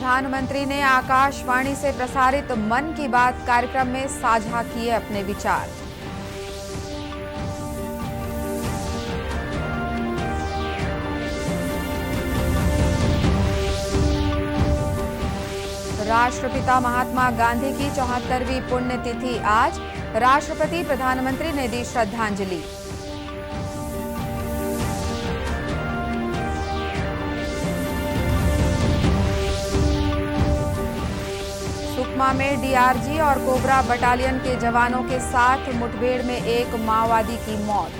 प्रधानमंत्री ने आकाशवाणी से प्रसारित मन की बात कार्यक्रम में साझा किए अपने विचार। राष्ट्रपिता महात्मा गांधी की 74वीं पुण्यतिथि आज, राष्ट्रपति प्रधानमंत्री ने दी श्रद्धांजलि। सुकमा में डीआरजी और कोबरा बटालियन के जवानों के साथ मुठभेड़ में एक माओवादी की मौत।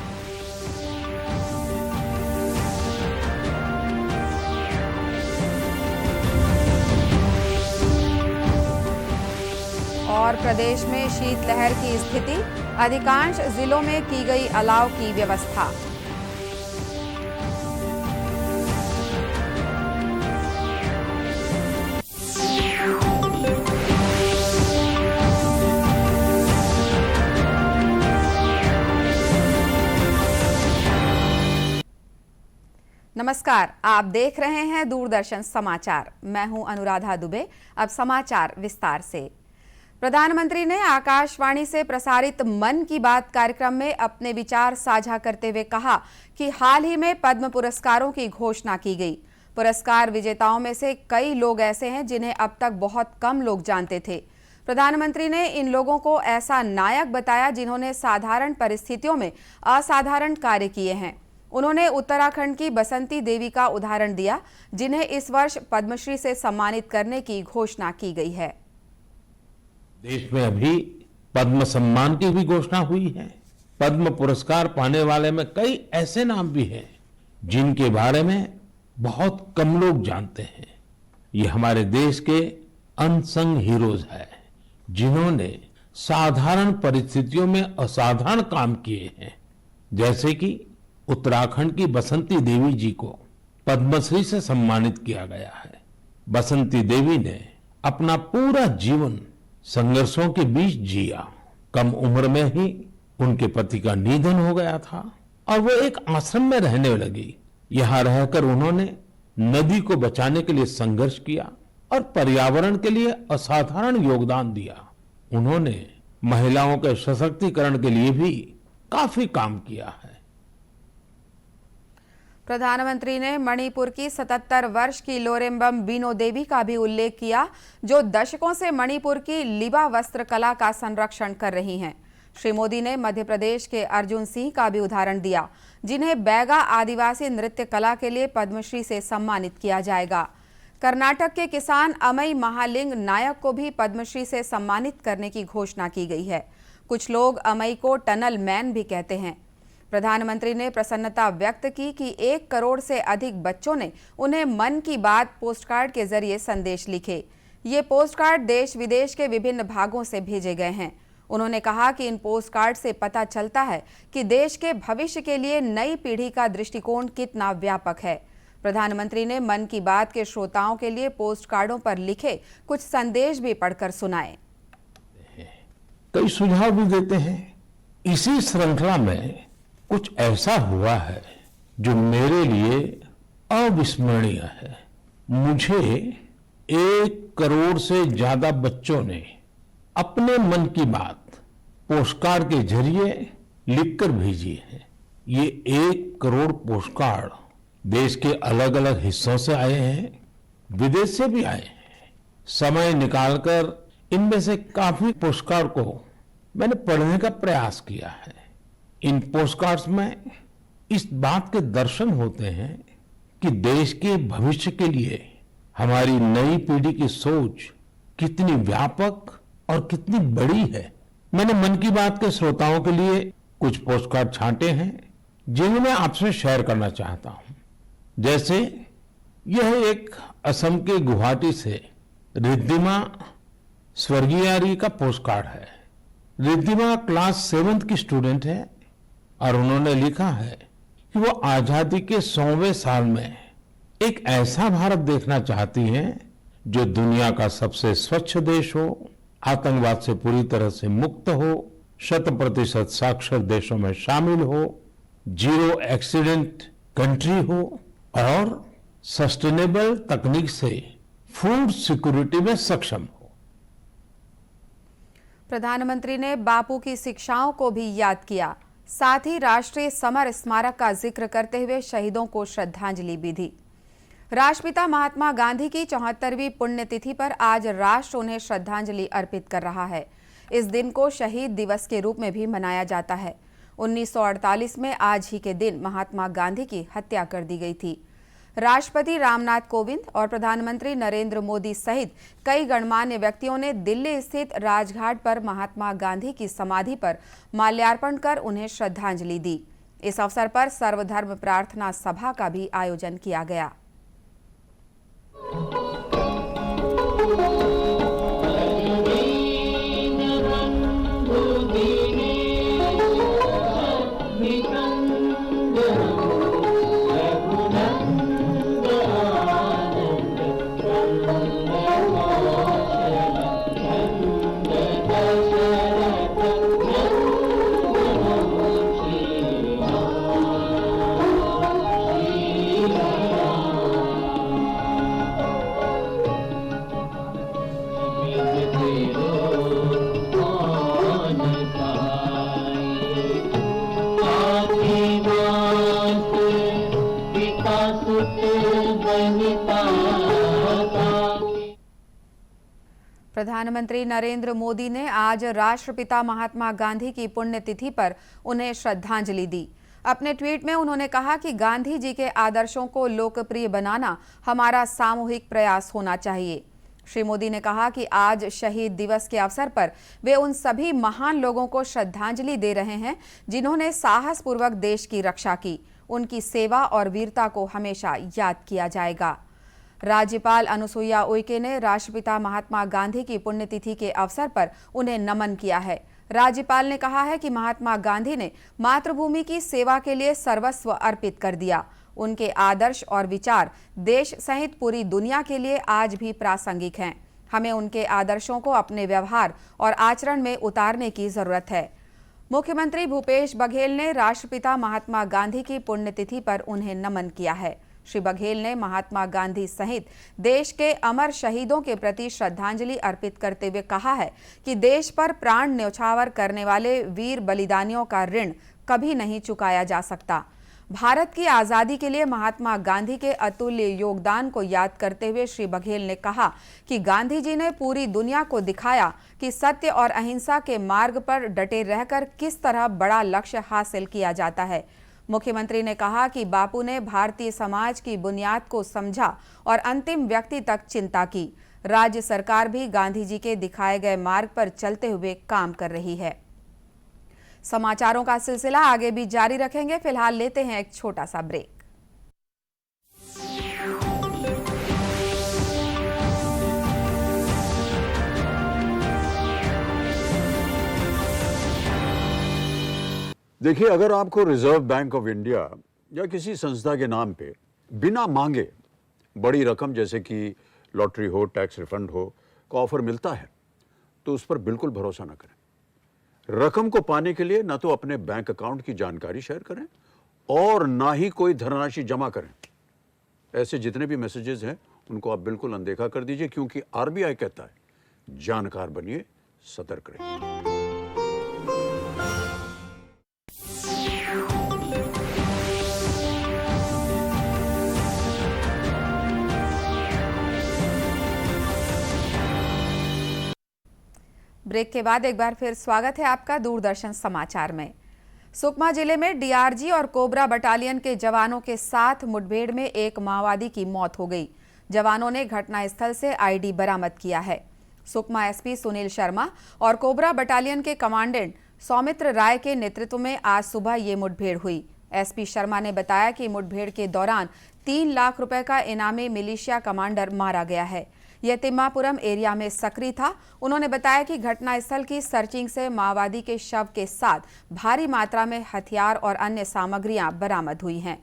और प्रदेश में शीतलहर की स्थिति, अधिकांश जिलों में की गई अलाव की व्यवस्था। नमस्कार, आप देख रहे हैं दूरदर्शन समाचार। मैं हूं अनुराधा दुबे। अब समाचार विस्तार से। प्रधानमंत्री ने आकाशवाणी से प्रसारित मन की बात कार्यक्रम में अपने विचार साझा करते हुए कहा कि हाल ही में पद्म पुरस्कारों की घोषणा की गई। पुरस्कार विजेताओं में से कई लोग ऐसे हैं जिन्हें अब तक बहुत कम लोग जानते थे। प्रधानमंत्री ने इन लोगों को ऐसा नायक बताया जिन्होंने साधारण परिस्थितियों में असाधारण कार्य किए हैं। उन्होंने उत्तराखंड की बसंती देवी का उदाहरण दिया, जिन्हें इस वर्ष पद्मश्री से सम्मानित करने की घोषणा की गई है। देश में अभी पद्म सम्मान की भी घोषणा हुई है। पद्म पुरस्कार पाने वाले में कई ऐसे नाम भी हैं जिनके बारे में बहुत कम लोग जानते हैं। ये हमारे देश के अनसंग हीरोज हैं, जिन्होंने साधारण परिस्थितियों में असाधारण काम किए हैं। जैसे कि उत्तराखंड की बसंती देवी जी को पद्मश्री से सम्मानित किया गया है। बसंती देवी ने अपना पूरा जीवन संघर्षों के बीच जिया। कम उम्र में ही उनके पति का निधन हो गया था और वो एक आश्रम में रहने लगी। यहाँ रहकर उन्होंने नदी को बचाने के लिए संघर्ष किया और पर्यावरण के लिए असाधारण योगदान दिया। उन्होंने महिलाओं के सशक्तिकरण के लिए भी काफी काम किया है। प्रधानमंत्री ने मणिपुर की 77 वर्ष की लोरेम्बम बीनो देवी का भी उल्लेख किया, जो दशकों से मणिपुर की लिबा वस्त्र कला का संरक्षण कर रही हैं। श्री मोदी ने मध्य प्रदेश के अर्जुन सिंह का भी उदाहरण दिया, जिन्हें बैगा आदिवासी नृत्य कला के लिए पद्मश्री से सम्मानित किया जाएगा। कर्नाटक के किसान अमई महालिंग नायक को भी पद्मश्री से सम्मानित करने की घोषणा की गई है। कुछ लोग अमई को टनल मैन भी कहते हैं। प्रधानमंत्री ने प्रसन्नता व्यक्त की कि 1 करोड़ से अधिक बच्चों ने उन्हें मन की बात पोस्टकार्ड के जरिए संदेश लिखे। ये पोस्टकार्ड देश विदेश के विभिन्न भागों से भेजे गए हैं। उन्होंने कहा कि इन पोस्टकार्ड से पता चलता है कि देश के भविष्य के लिए नई पीढ़ी का दृष्टिकोण कितना व्यापक है। प्रधानमंत्री ने मन की बात के श्रोताओं के लिए पोस्टकार्डों पर लिखे कुछ संदेश भी पढ़कर सुनाए। कई सुझाव भी देते हैं। इसी श्रृंखला में कुछ ऐसा हुआ है जो मेरे लिए अविस्मरणीय है। मुझे 1 करोड़ से ज्यादा बच्चों ने अपने मन की बात पोस्टकार्ड के जरिए लिखकर भेजी है। ये 1 करोड़ पोस्टकार्ड देश के अलग अलग हिस्सों से आए हैं, विदेश से भी आए हैं। समय निकालकर इनमें से काफी पोस्टकार्ड को मैंने पढ़ने का प्रयास किया है। इन पोस्टकार्ड्स में इस बात के दर्शन होते हैं कि देश के भविष्य के लिए हमारी नई पीढ़ी की सोच कितनी व्यापक और कितनी बड़ी है। मैंने मन की बात के श्रोताओं के लिए कुछ पोस्टकार्ड छांटे हैं, जिन्हें मैं आपसे शेयर करना चाहता हूं। जैसे यह एक असम के गुवाहाटी से रिद्धिमा स्वर्गियारी का पोस्टकार्ड है। रिद्धिमा क्लास 7th की स्टूडेंट है और उन्होंने लिखा है कि वो आजादी के 100वें साल में एक ऐसा भारत देखना चाहती हैं जो दुनिया का सबसे स्वच्छ देश हो, आतंकवाद से पूरी तरह से मुक्त हो, 100% साक्षर देशों में शामिल हो, 0 एक्सीडेंट कंट्री हो और सस्टेनेबल तकनीक से फूड सिक्योरिटी में सक्षम हो। प्रधानमंत्री ने बापू की शिक्षाओं को भी याद किया। साथ ही राष्ट्रीय समर स्मारक का जिक्र करते हुए शहीदों को श्रद्धांजलि भी दी। राष्ट्रपिता महात्मा गांधी की 74वीं पुण्यतिथि पर आज राष्ट्र उन्हें श्रद्धांजलि अर्पित कर रहा है। इस दिन को शहीद दिवस के रूप में भी मनाया जाता है। 1948 में आज ही के दिन महात्मा गांधी की हत्या कर दी गई थी। राष्ट्रपति रामनाथ कोविंद और प्रधानमंत्री नरेंद्र मोदी सहित कई गणमान्य व्यक्तियों ने दिल्ली स्थित राजघाट पर महात्मा गांधी की समाधि पर माल्यार्पण कर उन्हें श्रद्धांजलि दी। इस अवसर पर सर्वधर्म प्रार्थना सभा का भी आयोजन किया गया। प्रधानमंत्री नरेंद्र मोदी ने आज राष्ट्रपिता महात्मा गांधी की पुण्यतिथि पर उन्हें श्रद्धांजलि दी। अपने ट्वीट में उन्होंने कहा कि गांधी जी के आदर्शों को लोकप्रिय बनाना हमारा सामूहिक प्रयास होना चाहिए। श्री मोदी ने कहा कि आज शहीद दिवस के अवसर पर वे उन सभी महान लोगों को श्रद्धांजलि दे रहे हैं जिन्होंने साहसपूर्वक देश की रक्षा की। उनकी सेवा और वीरता को हमेशा याद किया जाएगा। राज्यपाल अनुसुईया उइके ने राष्ट्रपिता महात्मा गांधी की पुण्यतिथि के अवसर पर उन्हें नमन किया है। राज्यपाल ने कहा है कि महात्मा गांधी ने मातृभूमि की सेवा के लिए सर्वस्व अर्पित कर दिया। उनके आदर्श और विचार देश सहित पूरी दुनिया के लिए आज भी प्रासंगिक हैं। हमें उनके आदर्शों को अपने व्यवहार और आचरण में उतारने की जरूरत है। मुख्यमंत्री भूपेश बघेल ने राष्ट्रपिता महात्मा गांधी की पुण्यतिथि पर उन्हें नमन किया है। श्री बघेल ने महात्मा गांधी सहित देश के अमर शहीदों के प्रति श्रद्धांजलि अर्पित करते हुए कहा है कि देश पर प्राण न्यौछावर करने वाले वीर बलिदानियों का ऋण कभी नहीं चुकाया जा सकता। भारत की आजादी के लिए महात्मा गांधी के अतुल्य योगदान को याद करते हुए श्री बघेल ने कहा कि गांधी जी ने पूरी दुनिया को दिखाया कि सत्य और अहिंसा के मार्ग पर डटे रहकर किस तरह बड़ा लक्ष्य हासिल किया जाता है। मुख्यमंत्री ने कहा कि बापू ने भारतीय समाज की बुनियाद को समझा और अंतिम व्यक्ति तक चिंता की। राज्य सरकार भी गांधी जी के दिखाए गए मार्ग पर चलते हुए काम कर रही है। समाचारों का सिलसिला आगे भी जारी रखेंगे। फिलहाल लेते हैं एक छोटा सा ब्रेक। देखिए, अगर आपको रिजर्व बैंक ऑफ इंडिया या किसी संस्था के नाम पे बिना मांगे बड़ी रकम जैसे कि लॉटरी हो, टैक्स रिफंड हो का ऑफर मिलता है तो उस पर बिल्कुल भरोसा ना करें। रकम को पाने के लिए ना तो अपने बैंक अकाउंट की जानकारी शेयर करें और ना ही कोई धनराशि जमा करें। ऐसे जितने भी मैसेजेस हैं उनको आप बिल्कुल अनदेखा कर दीजिए, क्योंकि आरबीआई कहता है जानकार बनिए, सतर्क रहिए। ब्रेक के बाद एक बार फिर स्वागत है आपका दूरदर्शन समाचार में। सुकमा जिले में डीआरजी और कोबरा बटालियन के जवानों के साथ मुठभेड़ में एक माओवादी की मौत हो गई। जवानों ने घटनास्थल से आईडी बरामद किया है। सुकमा एसपी सुनील शर्मा और कोबरा बटालियन के कमांडेंट सौमित्र राय के नेतृत्व में आज सुबह ये मुठभेड़ हुई। एसपी शर्मा ने बताया कि मुठभेड़ के दौरान 3 लाख रुपए का इनामी मिलिशिया कमांडर मारा गया है। यह तिम्मापुरम एरिया में सक्रिय था। उन्होंने बताया कि घटनास्थल की सर्चिंग से माओवादी के शव के साथ भारी मात्रा में हथियार और अन्य सामग्रियां बरामद हुई हैं।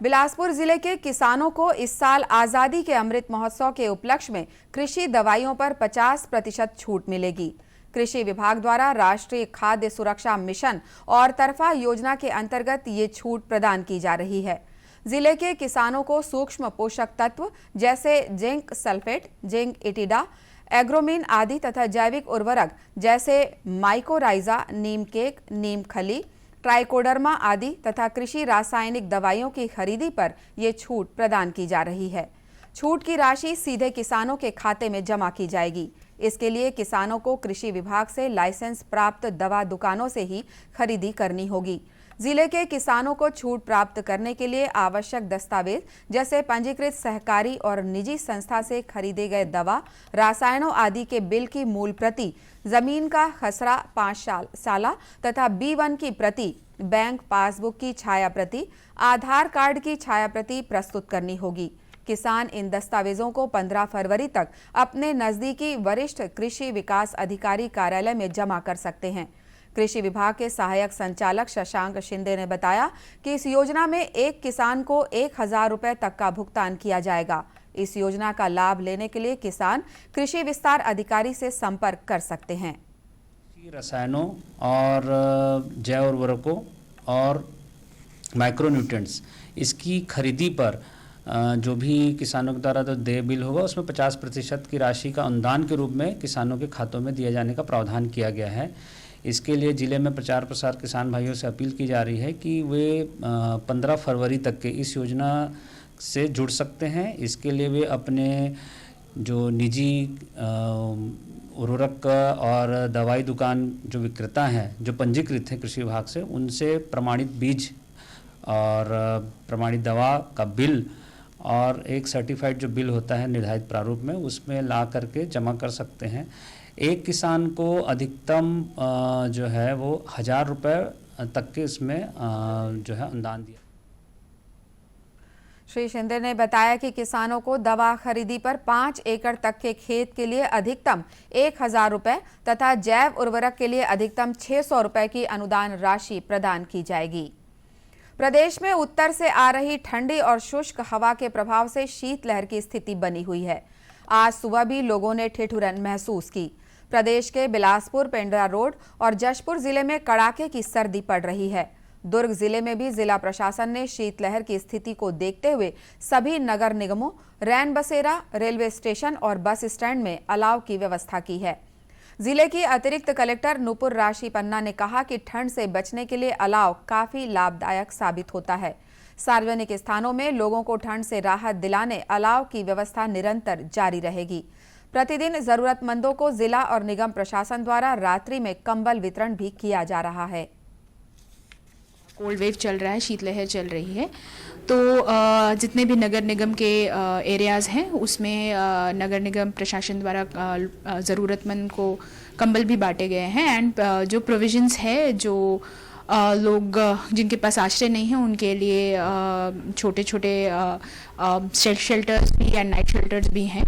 बिलासपुर जिले के किसानों को इस साल आजादी के अमृत महोत्सव के उपलक्ष्य में कृषि दवाइयों पर 50% छूट मिलेगी। कृषि विभाग द्वारा राष्ट्रीय खाद्य सुरक्षा मिशन और तरफा योजना के अंतर्गत ये छूट प्रदान की जा रही है। जिले के किसानों को सूक्ष्म पोषक तत्व जैसे जिंक सल्फेट, जिंक एटिडा, एग्रोमीन आदि तथा जैविक उर्वरक जैसे माइकोराइजा, नीम केक, नीम खली, ट्राइकोडर्मा आदि तथा कृषि रासायनिक दवाइयों की खरीदी पर ये छूट प्रदान की जा रही है। छूट की राशि सीधे किसानों के खाते में जमा की जाएगी। इसके लिए किसानों को कृषि विभाग से लाइसेंस प्राप्त दवा दुकानों से ही खरीदी करनी होगी। जिले के किसानों को छूट प्राप्त करने के लिए आवश्यक दस्तावेज जैसे पंजीकृत सहकारी और निजी संस्था से खरीदे गए दवा, रसायनों आदि के बिल की मूल प्रति, जमीन का खसरा 5 साल तथा B1 की प्रति, बैंक पासबुक की छाया प्रति, आधार कार्ड की छाया प्रति प्रस्तुत करनी होगी। किसान इन दस्तावेजों को 15 फरवरी तक अपने नजदीकी वरिष्ठ कृषि विकास अधिकारी कार्यालय में जमा कर सकते हैं। कृषि विभाग के सहायक संचालक शशांक शिंदे ने बताया कि इस योजना में एक किसान को 1000 रुपए तक का भुगतान किया जाएगा। इस योजना का लाभ लेने के लिए किसान कृषि विस्तार अधिकारी से संपर्क कर सकते हैं। रसायनों और जैव उर्वरकों और माइक्रोन्यूट्रिएंट्स इसकी खरीदी पर जो भी किसानों के द्वारा तो देय बिल होगा उसमें 50% की राशि का अनुदान के रूप में किसानों के खातों में दिए जाने का प्रावधान किया गया है। इसके लिए जिले में प्रचार प्रसार किसान भाइयों से अपील की जा रही है कि वे 15 फरवरी तक के इस योजना से जुड़ सकते हैं। इसके लिए वे अपने जो निजी उर्वरक और दवाई दुकान जो विक्रेता हैं जो पंजीकृत हैं कृषि विभाग से, उनसे प्रमाणित बीज और प्रमाणित दवा का बिल और एक सर्टिफाइड जो बिल होता है निर्धारित प्रारूप में, उसमें ला करके जमा कर सकते हैं। एक किसान को अधिकतम जो है वो 1000 रुपये तक के इसमें जो है अनुदान दिया। श्री शिंदे ने बताया कि किसानों को दवा खरीदी पर 5 एकड़ तक के खेत के लिए अधिकतम 1000 रुपये तथा जैव उर्वरक के लिए अधिकतम 600 रुपये की अनुदान राशि प्रदान की जाएगी। प्रदेश में उत्तर से आ रही ठंडी और शुष्क हवा के प्रभाव से शीतलहर की स्थिति बनी हुई है। आज सुबह भी लोगों ने ठिठुरन महसूस की। प्रदेश के बिलासपुर, पेंड्रा रोड और जशपुर जिले में कड़ाके की सर्दी पड़ रही है। दुर्ग जिले में भी जिला प्रशासन ने शीतलहर की स्थिति को देखते हुए सभी नगर निगमों, रैन बसेरा, रेलवे स्टेशन और बस स्टैंड में अलाव की व्यवस्था की है। जिले की अतिरिक्त कलेक्टर नुपुर राशि पन्ना ने कहा कि ठंड से बचने के लिए अलाव काफी लाभदायक साबित होता है। सार्वजनिक स्थानों में लोगों को ठंड से राहत दिलाने अलाव की व्यवस्था निरंतर जारी रहेगी। प्रतिदिन जरूरतमंदों को जिला और निगम प्रशासन द्वारा रात्रि में कंबल वितरण भी किया जा रहा है। कोल्ड वेव चल रहा है, शीतलहर चल रही है, तो जितने भी नगर निगम के एरियाज़ हैं उसमें नगर निगम प्रशासन द्वारा ज़रूरतमंद को कंबल भी बांटे गए हैं। एंड जो प्रोविजंस है, जो लोग जिनके पास आश्रय नहीं है उनके लिए छोटे छोटे शेल्टर्स भी या नाइट शेल्टर्स भी हैं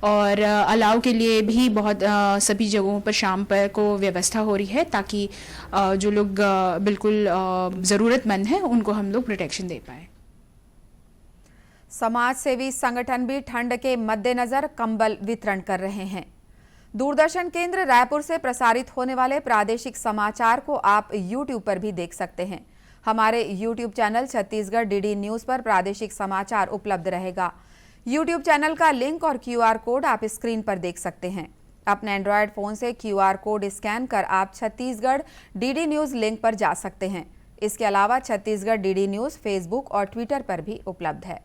और अलाव के लिए भी बहुत सभी जगहों पर शाम पर को व्यवस्था हो रही है ताकि जो लोग बिल्कुल ज़रूरतमंद हैं उनको हम लोग प्रोटेक्शन दे पाएँ। समाज सेवी संगठन भी ठंड के मद्देनजर कंबल वितरण कर रहे हैं। दूरदर्शन केंद्र रायपुर से प्रसारित होने वाले प्रादेशिक समाचार को आप YouTube पर भी देख सकते हैं। हमारे YouTube channel Chhattisgarh DD news पर प्रादेशिक समाचार उपलब्ध रहेगा। YouTube चैनल का लिंक और QR कोड आप स्क्रीन पर देख सकते हैं। अपने एंड्रॉयड फ़ोन से QR कोड स्कैन कर आप छत्तीसगढ़ DD न्यूज़ लिंक पर जा सकते हैं। इसके अलावा छत्तीसगढ़ DD न्यूज़ फेसबुक और ट्विटर पर भी उपलब्ध है।